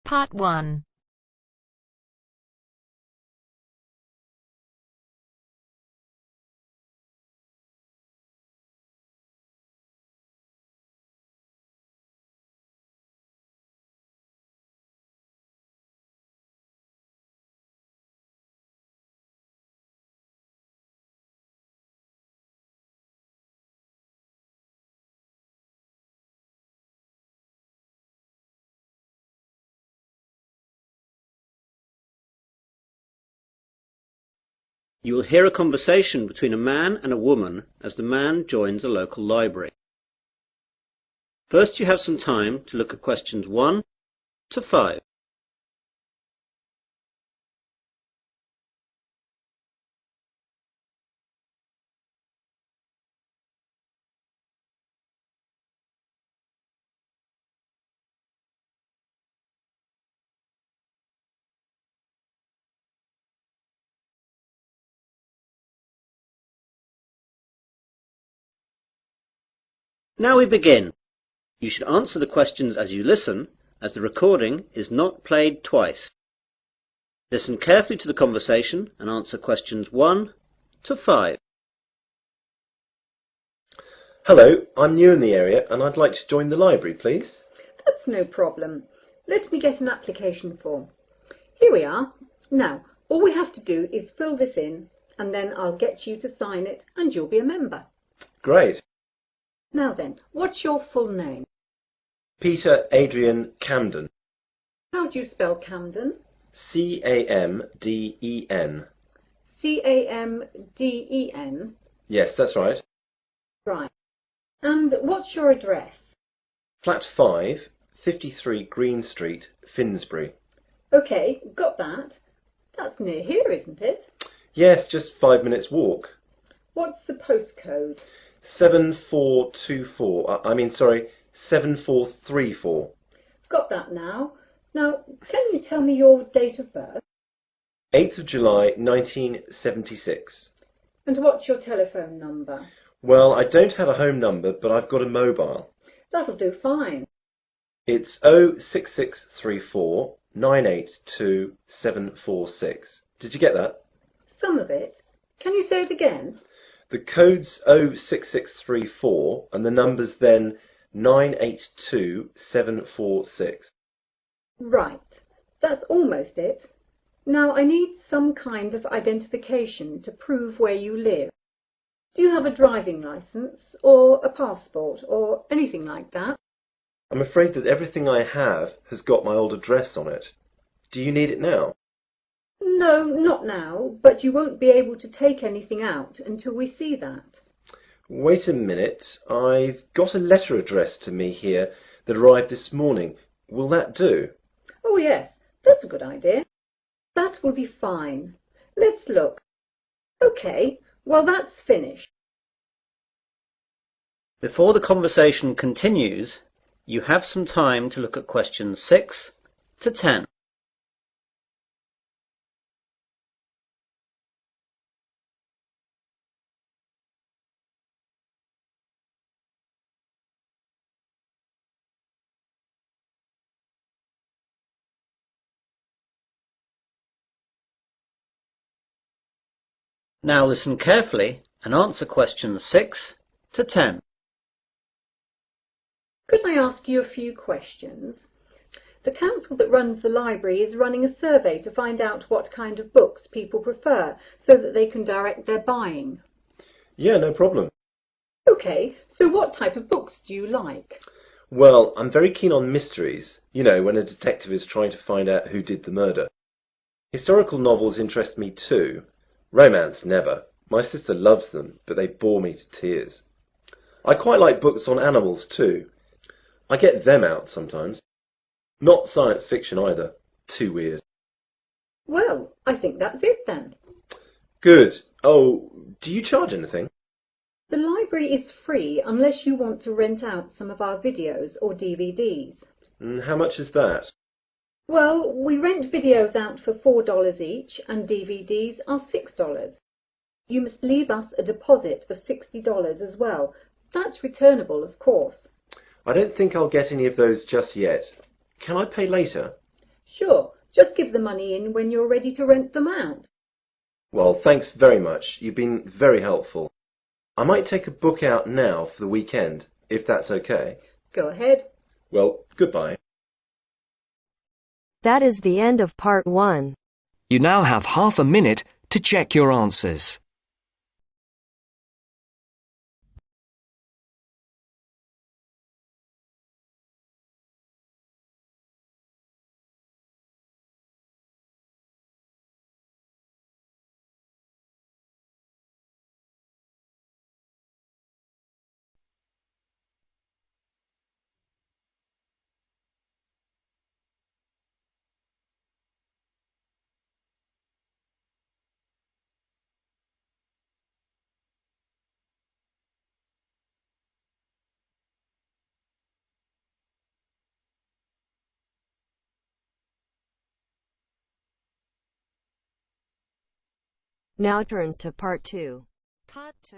Part 1. You will hear a conversation between a man and a woman as the man joins a local library. First, you have some time to look at questions 1 to 5. Now we begin. You should answer the questions as you listen, as the recording is not played twice. Listen carefully to the conversation and answer questions 1 to 5. Hello, I'm new in the area and I'd like to join the library, please. That's no problem. Let me get an application form. Here we are. Now, all we have to do is fill this in and then I'll get you to sign it and you'll be a member. Great. Now then, what's your full name? Peter Adrian Camden. How do you spell Camden? C-A-M-D-E-N. C-A-M-D-E-N? Yes, that's right. Right. And what's your address? Flat 5, 53 Green Street, Finsbury. OK, got that. That's near here, isn't it? Yes, just 5 minutes walk. What's the postcode? 7424. 7434. Got that now. Now, can you tell me your date of birth? 8th of July 1976. And what's your telephone number? Well, I don't have a home number, but I've got a mobile. That'll do fine. It's 06634 982 746. Did you get that? Some of it. Can you say it again? The code's 06634 and the number's then 982 746. Right. That's almost it. Now I need some kind of identification to prove where you live. Do you have a driving licence or a passport or anything like that? I'm afraid that everything I have has got my old address on it. Do you need it now? No, not now, but you won't be able to take anything out until we see that. Wait a minute. I've got a letter addressed to me here that arrived this morning. Will that do? Oh yes, that's a good idea. That will be fine. Let's look. OK, well that's finished. Before the conversation continues, you have some time to look at questions 6 to 10. Now listen carefully and answer questions 6 to 10. Could I ask you a few questions? The council that runs the library is running a survey to find out what kind of books people prefer so that they can direct their buying. Yeah, no problem. OK, so what type of books do you like? Well, I'm very keen on mysteries. You know, when a detective is trying to find out who did the murder. Historical novels interest me too. Romance, never. My sister loves them, but they bore me to tears. I quite like books on animals too. I get them out sometimes. Not science fiction either. Too weird. Well, I think that's it then. Good. Oh, do you charge anything? The library is free unless you want to rent out some of our videos or DVDs. And how much is that? Well, we rent videos out for $4 each and DVDs are $6. You must leave us a deposit of $60 as well. That's returnable, of course. I don't think I'll get any of those just yet. Can I pay later? Sure, just give the money in when you're ready to rent them out. Well, thanks very much. You've been very helpful. I might take a book out now for the weekend, if that's okay. Go ahead. Well, goodbye. That is the end of part 1. You now have half a minute to check your answers. Now turns to part 2. Part 2.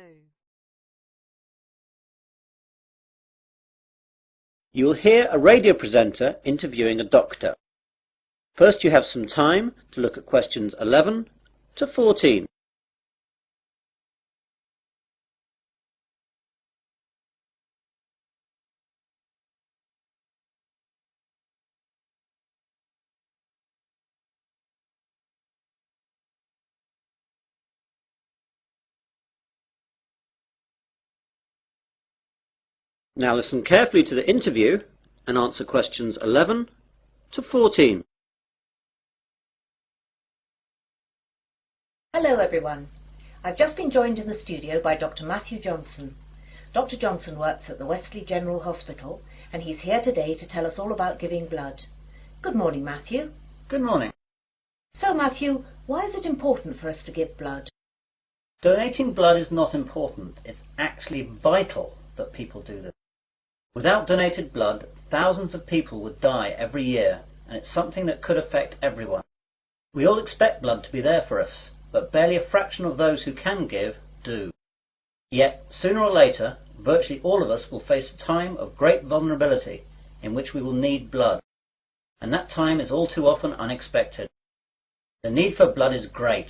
You will hear a radio presenter interviewing a doctor. First you have some time to look at questions 11 to 14. Now listen carefully to the interview and answer questions 11 to 14. Hello everyone. I've just been joined in the studio by Dr. Matthew Johnson. Dr. Johnson works at the Wesley General Hospital and he's here today to tell us all about giving blood. Good morning, Matthew. Good morning. So Matthew, why is it important for us to give blood? Donating blood is not important. It's actually vital that people do this. Without donated blood, thousands of people would die every year, and it's something that could affect everyone. We all expect blood to be there for us, but barely a fraction of those who can give do. Yet, sooner or later, virtually all of us will face a time of great vulnerability in which we will need blood, and that time is all too often unexpected. The need for blood is great.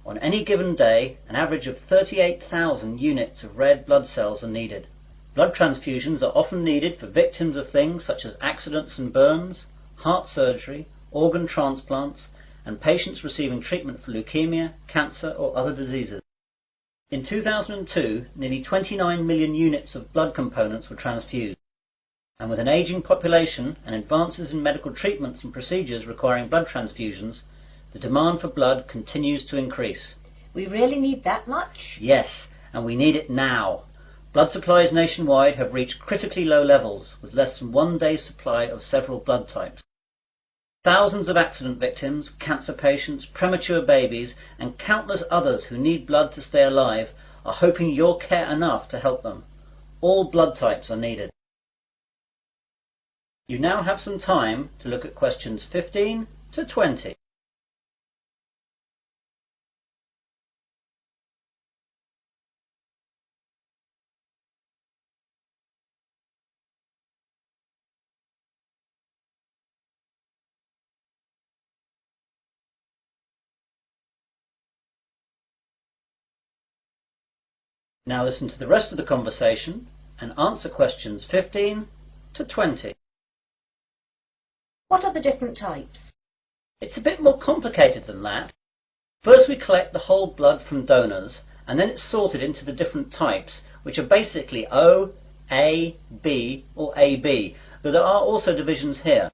On any given day, an average of 38,000 units of red blood cells are needed. Blood transfusions are often needed for victims of things such as accidents and burns, heart surgery, organ transplants, and patients receiving treatment for leukemia, cancer or other diseases. In 2002, nearly 29 million units of blood components were transfused, and with an aging population and advances in medical treatments and procedures requiring blood transfusions, the demand for blood continues to increase. We really need that much? Yes, and we need it now. Blood supplies nationwide have reached critically low levels, with less than 1 day's supply of several blood types. Thousands of accident victims, cancer patients, premature babies, and countless others who need blood to stay alive are hoping you'll care enough to help them. All blood types are needed. You now have some time to look at questions 15 to 20. Now listen to the rest of the conversation and answer questions 15 to 20. What are the different types? It's a bit more complicated than that. First we collect the whole blood from donors, and then it's sorted into the different types, which are basically O, A, B or AB, though there are also divisions here.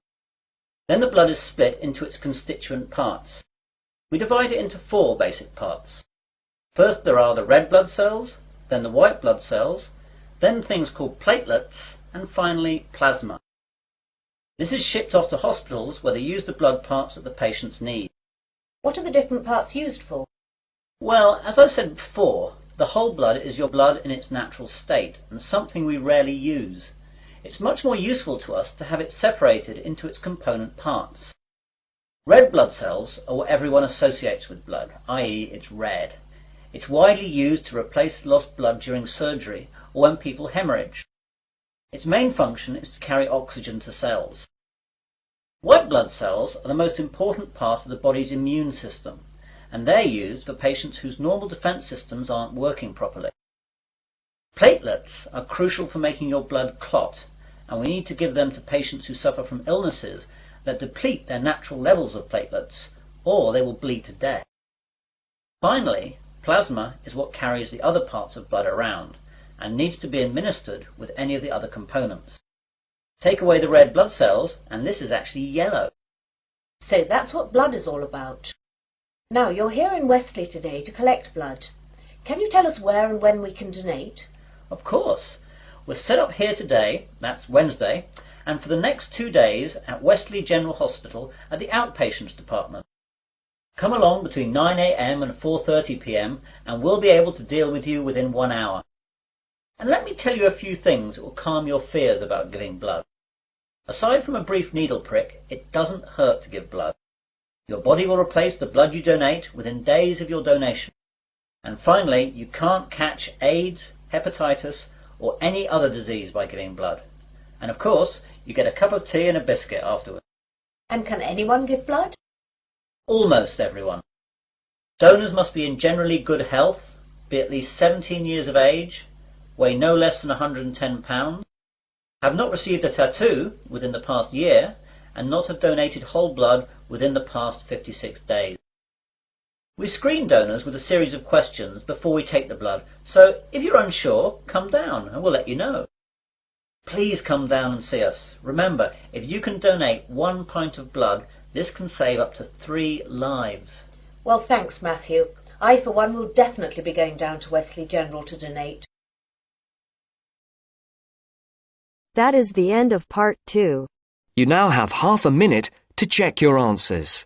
Then the blood is split into its constituent parts. We divide it into 4 basic parts. First there are the red blood cells, then the white blood cells, then things called platelets, and finally plasma. This is shipped off to hospitals where they use the blood parts that the patients need. What are the different parts used for? Well, as I said before, the whole blood is your blood in its natural state, and something we rarely use. It's much more useful to us to have it separated into its component parts. Red blood cells are what everyone associates with blood, i.e. it's red. It's widely used to replace lost blood during surgery or when people hemorrhage. Its main function is to carry oxygen to cells. White blood cells are the most important part of the body's immune system, and they're used for patients whose normal defense systems aren't working properly. Platelets are crucial for making your blood clot, and we need to give them to patients who suffer from illnesses that deplete their natural levels of platelets, or they will bleed to death. Finally, plasma is what carries the other parts of blood around, and needs to be administered with any of the other components. Take away the red blood cells, and this is actually yellow. So that's what blood is all about. Now, you're here in Wesley today to collect blood. Can you tell us where and when we can donate? Of course. We're set up here today, that's Wednesday, and for the next 2 days at Wesley General Hospital at the outpatients department. Come along between 9 a.m. and 4:30 p.m. and we'll be able to deal with you within 1 hour. And let me tell you a few things that will calm your fears about giving blood. Aside from a brief needle prick, it doesn't hurt to give blood. Your body will replace the blood you donate within days of your donation. And finally, you can't catch AIDS, hepatitis, or any other disease by giving blood. And of course, you get a cup of tea and a biscuit afterwards. And can anyone give blood? Almost everyone. Donors must be in generally good health, be at least 17 years of age, weigh no less than 110 pounds, have not received a tattoo within the past year, and not have donated whole blood within the past 56 days. We screen donors with a series of questions before we take the blood, so if you're unsure, come down and we'll let you know. Please come down and see us. Remember, if you can donate 1 pint of blood, this can save up to 3 lives. Well, thanks, Matthew. I, for one, will definitely be going down to Wesley General to donate. That is the end of part 2. You now have half a minute to check your answers.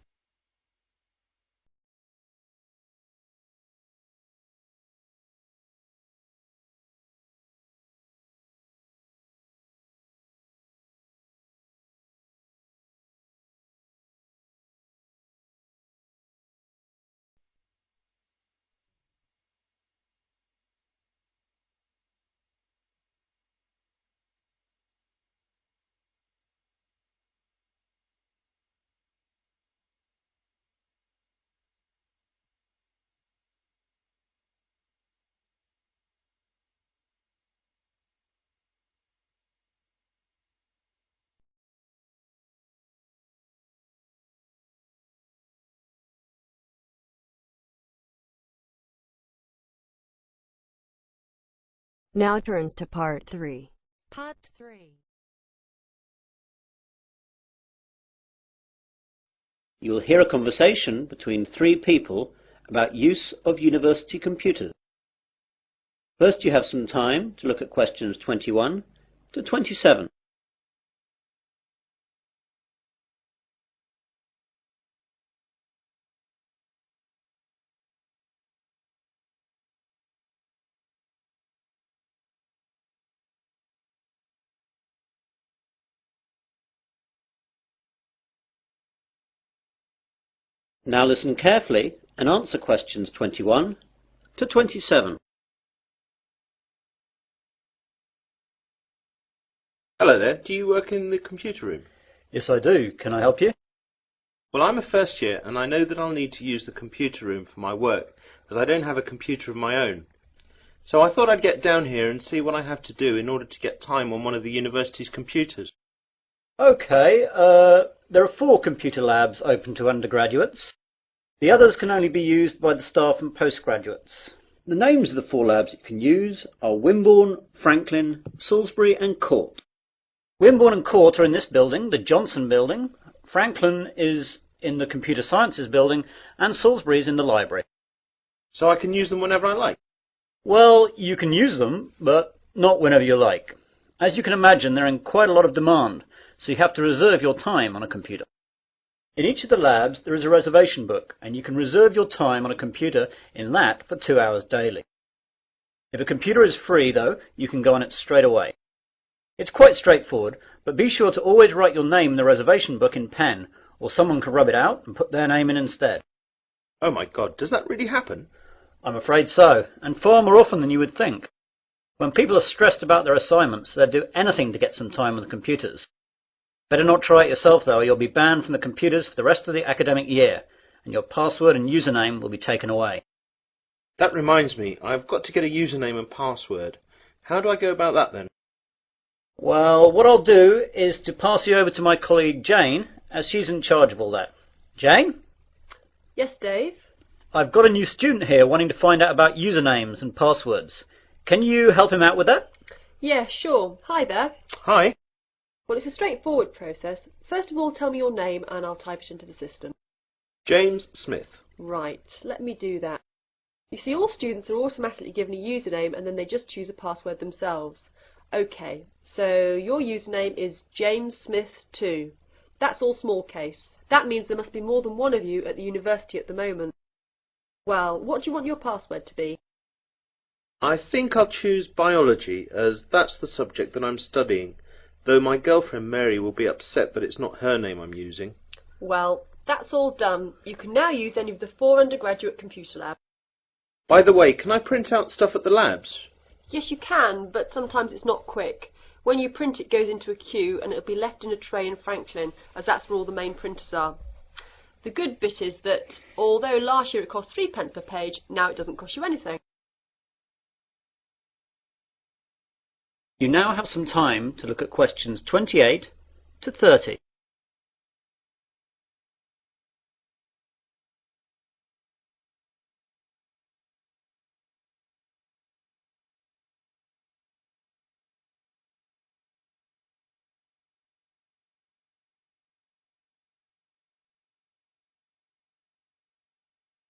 Now turns to part 3. Part 3. You will hear a conversation between 3 people about use of university computers. First, you have some time to look at questions 21 to 27. Now listen carefully and answer questions 21 to 27. Hello there, do you work in the computer room? Yes, I do. Can I help you? Well, I'm a first year and I know that I'll need to use the computer room for my work, as I don't have a computer of my own. So I thought I'd get down here and see what I have to do in order to get time on one of the university's computers. Okay, there are 4 computer labs open to undergraduates. The others can only be used by the staff and postgraduates. The names of the 4 labs you can use are Wimborne, Franklin, Salisbury and Court. Wimborne and Court are in this building, the Johnson building. Franklin is in the Computer Sciences building and Salisbury is in the library. So I can use them whenever I like? Well, you can use them, but not whenever you like. As you can imagine, they're in quite a lot of demand, so you have to reserve your time on a computer. In each of the labs there is a reservation book, and you can reserve your time on a computer in that for 2 hours daily. If a computer is free, though, you can go on it straight away. It's quite straightforward, but be sure to always write your name in the reservation book in pen, or someone can rub it out and put their name in instead. Oh my God, does that really happen? I'm afraid so, and far more often than you would think. When people are stressed about their assignments, they'll do anything to get some time on the computers. Better not try it yourself though, or you'll be banned from the computers for the rest of the academic year, and your password and username will be taken away. That reminds me, I've got to get a username and password. How do I go about that then? Well, what I'll do is to pass you over to my colleague Jane, as she's in charge of all that. Jane? Yes, Dave? I've got a new student here wanting to find out about usernames and passwords. Can you help him out with that? Yeah, sure. Hi there. Hi. Well, it's a straightforward process. First of all, tell me your name and I'll type it into the system. James Smith. Right, let me do that. You see, all students are automatically given a username and then they just choose a password themselves. OK, so your username is James Smith 2. That's all small case. That means there must be more than one of you at the university at the moment. Well, what do you want your password to be? I think I'll choose biology, as that's the subject that I'm studying, though my girlfriend Mary will be upset that it's not her name I'm using. Well, that's all done. You can now use any of the 4 undergraduate computer labs. By the way, can I print out stuff at the labs? Yes, you can, but sometimes it's not quick. When you print, it goes into a queue and it'll be left in a tray in Franklin, as that's where all the main printers are. The good bit is that, although last year it cost 3p per page, now it doesn't cost you anything. You now have some time to look at questions 28 to 30.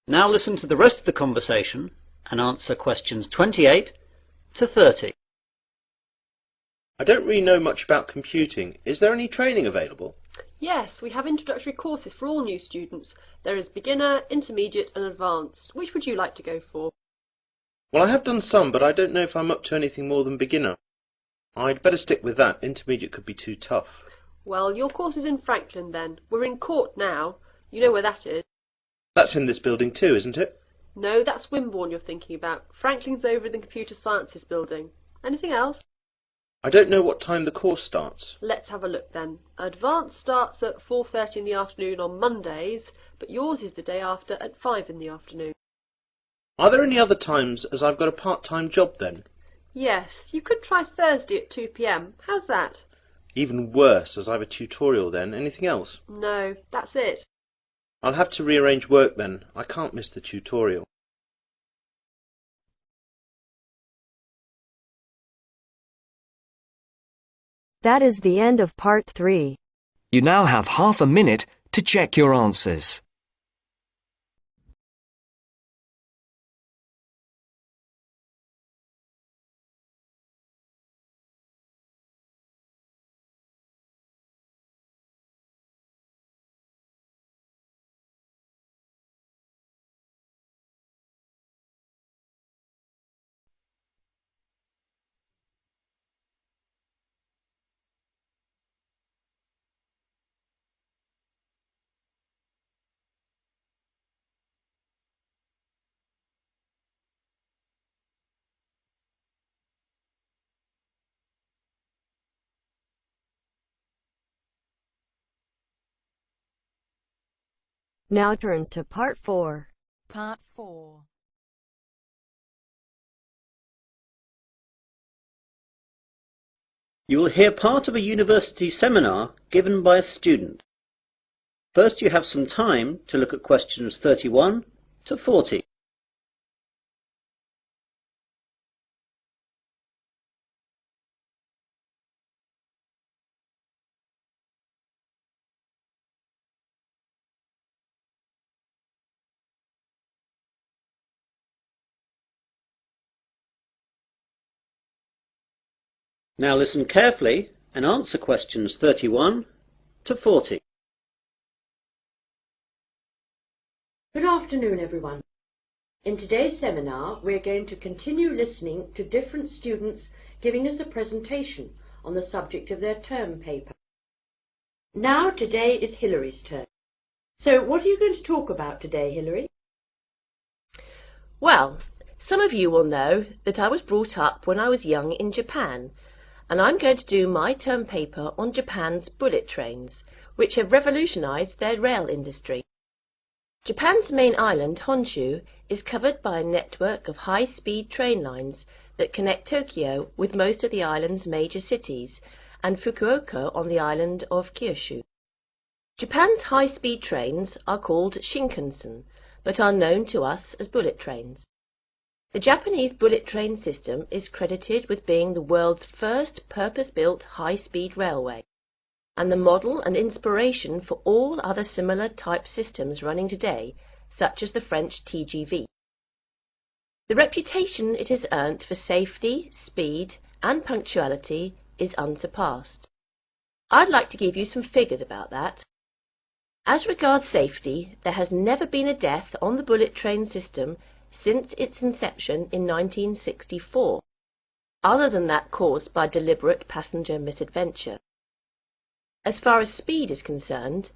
Now listen to the rest of the conversation and answer questions 28 to 30. I don't really know much about computing. Is there any training available? Yes, we have introductory courses for all new students. There is beginner, intermediate and advanced. Which would you like to go for? Well, I have done some, but I don't know if I'm up to anything more than beginner. I'd better stick with that. Intermediate could be too tough. Well, your course is in Franklin then. We're in Court now. You know where that is. That's in this building too, isn't it? No, that's Wimborne you're thinking about. Franklin's over in the Computer Sciences building. Anything else? I don't know what time the course starts. Let's have a look then. Advanced starts at 4:30 in the afternoon on Mondays, but yours is the day after at 5 in the afternoon. Are there any other times, as I've got a part-time job then? Yes, you could try Thursday at 2 p.m. How's that? Even worse, as I've a tutorial then. Anything else? No, that's it. I'll have to rearrange work then. I can't miss the tutorial. That is the end of part 3. You now have half a minute to check your answers. Now turns to part 4. Part 4. You will hear part of a university seminar given by a student. First, you have some time to look at questions 31 to 40. Now listen carefully and answer questions 31 to 40. Good afternoon, everyone. In today's seminar, we're going to continue listening to different students giving us a presentation on the subject of their term paper. Now, today is Hillary's turn. So, what are you going to talk about today, Hillary? Well, some of you will know that I was brought up when I was young in Japan, and I'm going to do my term paper on Japan's bullet trains, which have revolutionized their rail industry. Japan's main island, Honshu, is covered by a network of high-speed train lines that connect Tokyo with most of the island's major cities and Fukuoka on the island of Kyushu. Japan's high-speed trains are called Shinkansen, but are known to us as bullet trains. The Japanese bullet train system is credited with being the world's first purpose-built high-speed railway, and the model and inspiration for all other similar type systems running today, such as the French TGV. The reputation it has earned for safety, speed, and punctuality is unsurpassed. I'd like to give you some figures about that. As regards safety, there has never been a death on the bullet train system since its inception in 1964, other than that caused by deliberate passenger misadventure. As far as speed is concerned,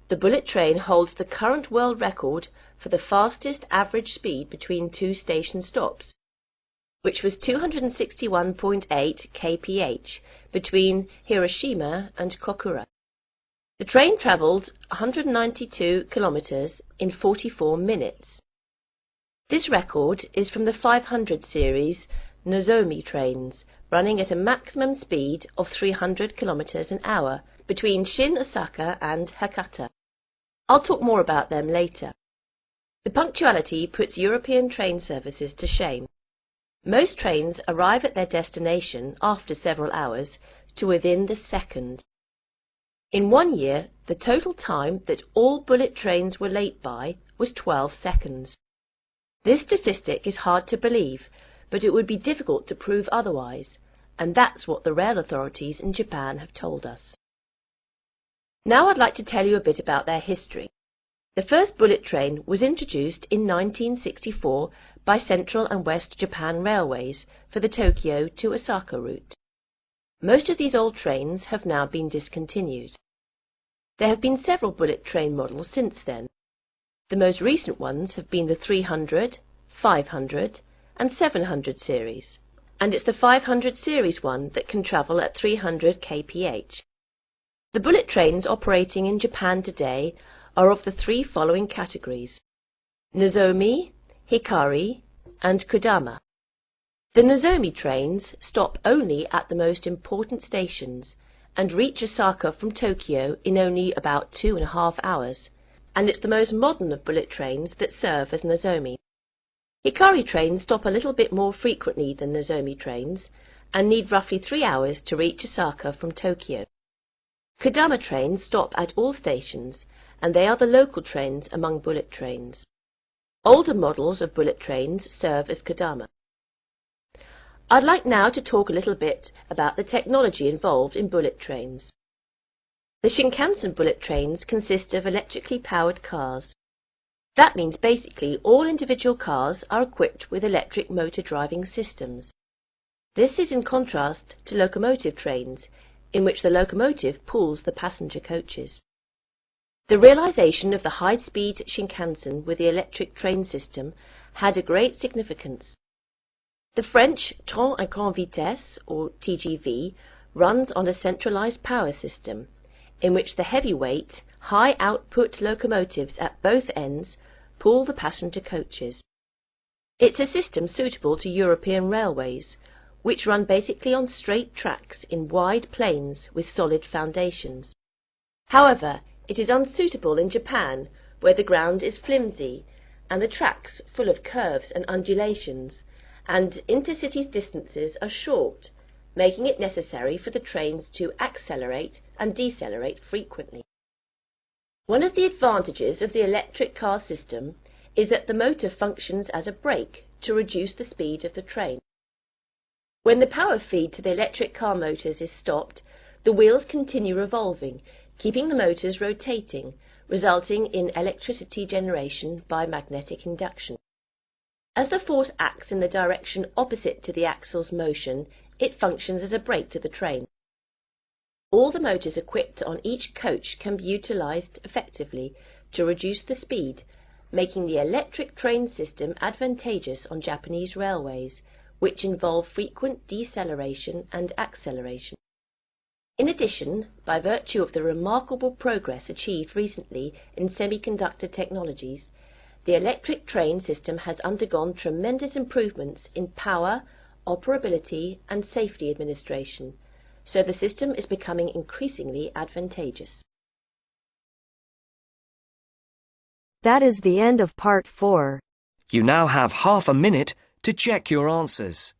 the bullet train holds the current world record for the fastest average speed between two station stops, which was 261.8 kph between Hiroshima and Kokura. The train travelled 192 kilometres in 44 minutes. This record is from the 500 series Nozomi trains, running at a maximum speed of 300 kilometres an hour between Shin Osaka and Hakata. I'll talk more about them later. The punctuality puts European train services to shame. Most trains arrive at their destination after several hours to within the second. In 1 year, the total time that all bullet trains were late by was 12 seconds. This statistic is hard to believe, but it would be difficult to prove otherwise, and that's what the rail authorities in Japan have told us. Now I'd like to tell you a bit about their history. The first bullet train was introduced in 1964 by Central and West Japan Railways for the Tokyo to Osaka route. Most of these old trains have now been discontinued. There have been several bullet train models since then. The most recent ones have been the 300, 500 and 700 series, and it's the 500 series one that can travel at 300 kph. The bullet trains operating in Japan today are of the three following categories: Nozomi, Hikari and Kodama. The Nozomi trains stop only at the most important stations and reach Osaka from Tokyo in only about 2.5 hours, and it's the most modern of bullet trains that serve as Nozomi. Hikari trains stop a little bit more frequently than Nozomi trains and need roughly 3 hours to reach Osaka from Tokyo. Kodama trains stop at all stations, and they are the local trains among bullet trains. Older models of bullet trains serve as Kodama. I'd like now to talk a little bit about the technology involved in bullet trains. The Shinkansen bullet trains consist of electrically powered cars. That means basically all individual cars are equipped with electric motor driving systems. This is in contrast to locomotive trains, in which the locomotive pulls the passenger coaches. The realization of the high-speed Shinkansen with the electric train system had a great significance. The French Train à grande vitesse, or TGV, runs on a centralized power system, in which the heavyweight, high-output locomotives at both ends pull the passenger coaches. It's a system suitable to European railways, which run basically on straight tracks in wide plains with solid foundations. However, it is unsuitable in Japan, where the ground is flimsy and the tracks full of curves and undulations, and intercity distances are short, making it necessary for the trains to accelerate and decelerate frequently. One of the advantages of the electric car system is that the motor functions as a brake to reduce the speed of the train. When the power feed to the electric car motors is stopped, the wheels continue revolving, keeping the motors rotating, resulting in electricity generation by magnetic induction. As the force acts in the direction opposite to the axle's motion, it functions as a brake to the train. All the motors equipped on each coach can be utilized effectively to reduce the speed, making the electric train system advantageous on Japanese railways, which involve frequent deceleration and acceleration. In addition, by virtue of the remarkable progress achieved recently in semiconductor technologies, the electric train system has undergone tremendous improvements in power, operability and safety administration, so the system is becoming increasingly advantageous. That is the end of part 4. You now have half a minute to check your answers.